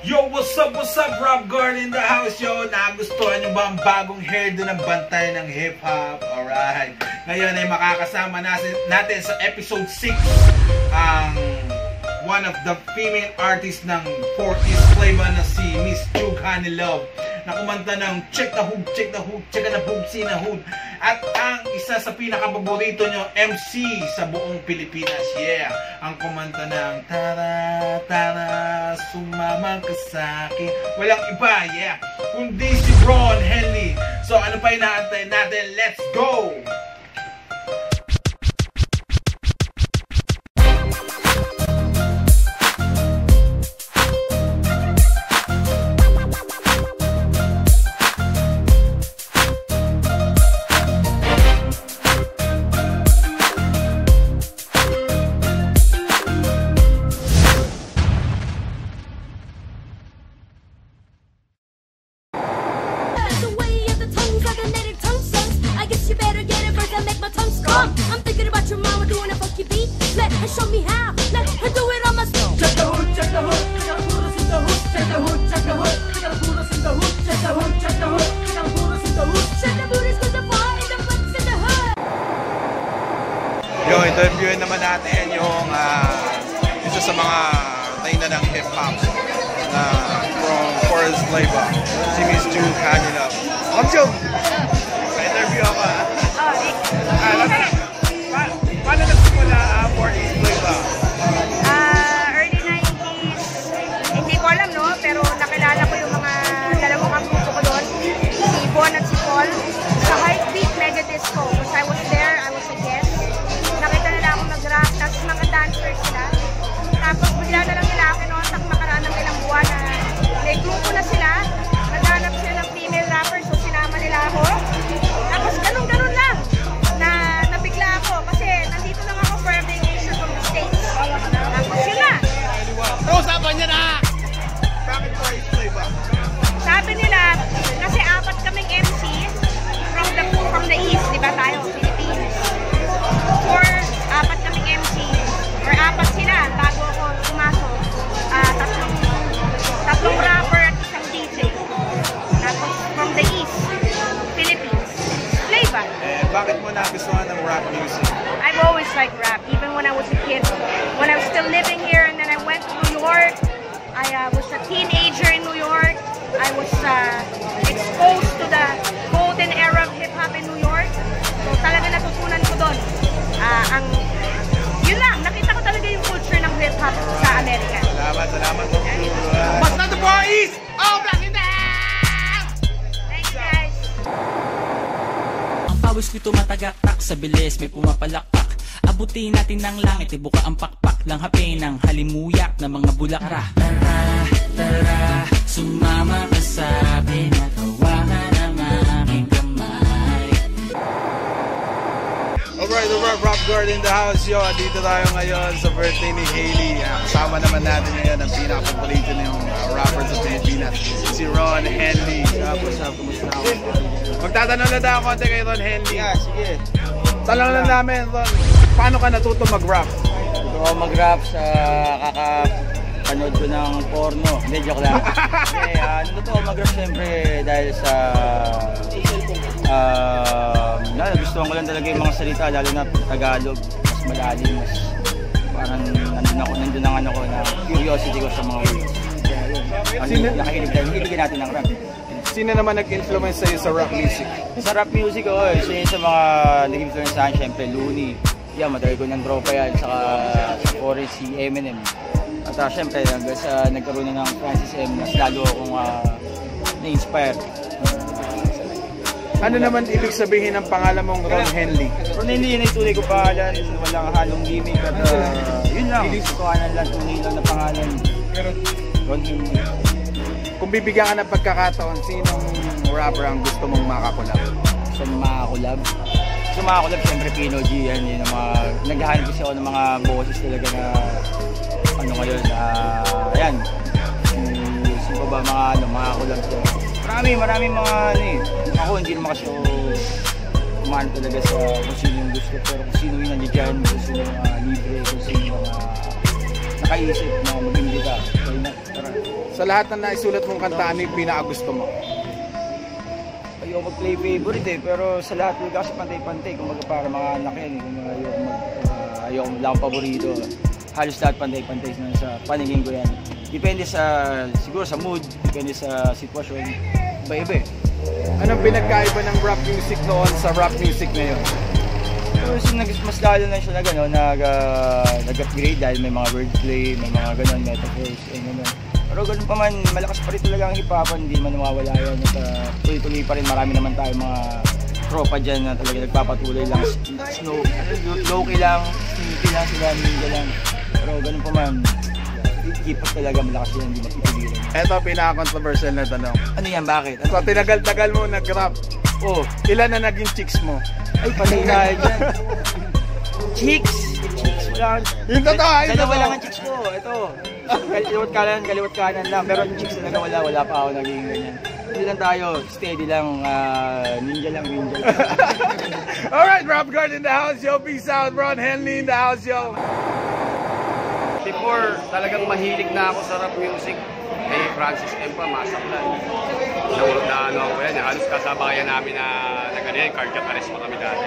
Yo, what's up, Rob Guard in the house, yo. Nagustuhan nyo ba ang bagong hairdo ng Bantay ng Hip-Hop? Alright. Ngayon ay makakasama natin sa episode 6 ang one of the female artists ng 40s flavor na si Miss Chug Honeylove, na kumanta ng Check the Hood, Check the Hood, Check the Hood, Sina Hood. At ang isa sa pinakapaborito nyo MC sa buong Pilipinas, yeah, ang kumanta ng Tara, Tara, sumama ka sa'kin. Walang iba, yeah, kundi si Ron Henley. So ano pa inaantay natin? Let's go! Show me how. Let her do it on my stone. Check the hood, check the hood. Check the hood, check the hood. Check the hood, check the hood. Check the hood, check the hood. Check the hood, check the hood. Check the hood, check the hood. Check the hood, cause the bar in the flex in the hood. Yo, interviewin naman natin yung isa sa mga taina ng hip-hop na from Forest Flavor, si Miss Chug Honeylove. Ma'am Chug! Pa-interview ako paano nagsimula 40s Flavor? Early 90s, hindi ko alam, no? Pero nakilala ko yung mga dalawang kapuso ko doon, si Bon at si Paul, sa Heartbeat Mega Disco. Because I was there, I was a guest. Nakita nila ako mag-rap, tapos mga dancers sila. Tapos bigla na lang nila ako kinontak makaraan ng ilang buwan na may grupo na sila. Naghanap sila ng female rappers, so sinama nila ako. Tapos ganun-ganun lang. Nabigla ako kasi nandito lang ako for a vacation from the States. Tapos yun na. Usapan niya na! Bakit 40s Flavor? Sabi nila, kasi apat kaming MC from the East, di ba tayo, Philippines. Apat kaming MC, or apat sila bago ako pumasok. Tatlong rapper at isang DJ. Tapos from the East, Philippines. Flavor. Bakit mo nagustuhan ng rap music? I've always liked rap, even when I was a kid. When I was still living here, and then I went to New York. I was a teenager in New York. I was exposed to the golden era of hip-hop in New York. So talaga natutunan ko doon. Yun lang, nakita ko talaga yung culture ng hip-hop sa Amerika. Salamat po. Basta the boys! Oh, black in the house! Thank you guys. Ang pawis ko'y tumatagaktak sa bilis, may pumapalakpak. Abutin natin ng langit, ibuka ang pakpak lang hapin ng halimuyak na mga bulakra. Tara, tara, sumama ka sa akin at hawakan ang aking kamay. Alright, Rob Guard in the house, yo. Dito tayo ngayon sa birthday ni Hailey. Kasama naman natin ngayon ang pinaka-paborito na yung rapper sa Pilipinas, si Ron Henley. What's up? Kumusta ako? Magtatanong na tayo konti kay Ron Henley. Yeah, sige. Tanong lang namin, Ron, paano ka natuto mag-rap? Ito ako mag-rap sa kakapanood ko ng porno. Hindi, joke lang. Natuto ako mag-rap siyempre dahil sa gustuhan ko lang talaga yung mga salita, lalo na Tagalog, mas malalim, mas parang nandun ang ano ko na curiosity ko sa mga words. Nakahilig natin ng rap. Sino naman nag-influence sa'yo sa rap music? Sa rap music, isa sa mga nag-influence sa akin, syempre, Looney. Yeah, matagal ko ng tropa yan, saka sa Forest, si Eminem. At syempre, nagkaroon na ng Francis M. Mas lalo akong na-inspire. Ano naman ibig sabihin ng pangalan mong Ron Henley? Ron Henley, yun ay tunay ko pangalan. Walang halong gimmick. At yun lang, kuhanan lang, tunay lang na pangalan. Ron Henley. Kung bibigyan ka ng pagkakataon, sinong rapper ang gusto mong makakulab? Sa makakulab? Sa makakulab, siyempre Pino G. Yan yung mga, naghahanap kasi ako ng mga boses talaga na ano ngayon, ayan. Sino ba mga makakulab siya? Marami mga ako hindi naman kasi kumaan talaga sa kung sino yung gusto, pero kung sino yung nandiyan, kung sino yung libre, kung sino yung nakaisip na mag-imbita. Sa lahat na naisulat mong kanta, ano yung pinakagusto mo? Ayoko mag-play favorite eh, pero sa lahat ko kasi pantay-pantay. Kung para mga anak yan eh, kung ayoko lang paborito. Halos lahat pantay-pantay sa paningin ko yan. Depende siguro sa mood, depende sa sitwasyon. Iba-iba eh. Anong pinagkaiba ng rap music noon sa rap music ngayon? Mas lalo na siya nag-upgrade dahil may mga wordplay, may mga ganon, metaphors, gano'n. Pero ganun pa man, malakas pa rin talaga ang hip-hopan, hindi man nawawala yun. At tuloy-tuloy pa rin, marami naman tayo mga tropa dyan na talaga nagpapatuloy lang. Low-key lang, sneaky lang sila, ninja lang. Pero ganun pa man, keep up talaga, malakas yan, hindi mapipigilan. Eto, pinaka-controversial na tanong. Ano yan, bakit? So, tinagal-tagal mo nag-rap. Oh, Ilan na naging chicks mo? ay, patay na dyan. Chicks, wala. Yung totoo, yung Dalawa totoo. lang ang chicks ko, ito. Kaliwat kanan lang. Pero yung chicks talaga wala pa ako naging ganyan. Hindi lang tayo, steady lang, ninja lang. Alright, Rap Guard in the house, yo. Peace out, Ron Henley in the house, yo. Before, talagang mahilig na ako sa rap music. Kay Francis M. pa, masaklan. Ako yan, halos kasabayan namin na ganyan, cardiac arrest pa kami dati.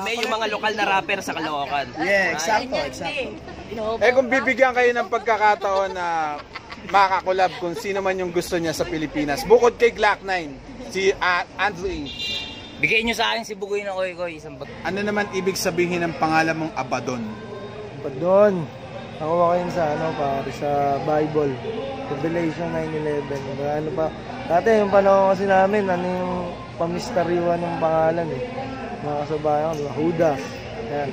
May yung mga lokal na rapper sa Caloocan. Yeah, exacto. Kung bibigyan kayo ng pagkakataon na makakulab kung sino man yung gusto niya sa Pilipinas, bukod kay Glock 9, si Andrew E. Bigay nyo sa akin si Bugoy na Koy, isang bag. Ano naman ibig sabihin ng pangalan mong Abaddon? Doon, nakuha ko yun sa sa Bible, Revelation 9:11. Ano pa? Dati yung panahon kasi namin, yung pamisteryuhan ng pangalan eh. Mga kasabayan ko, Huda. Yan.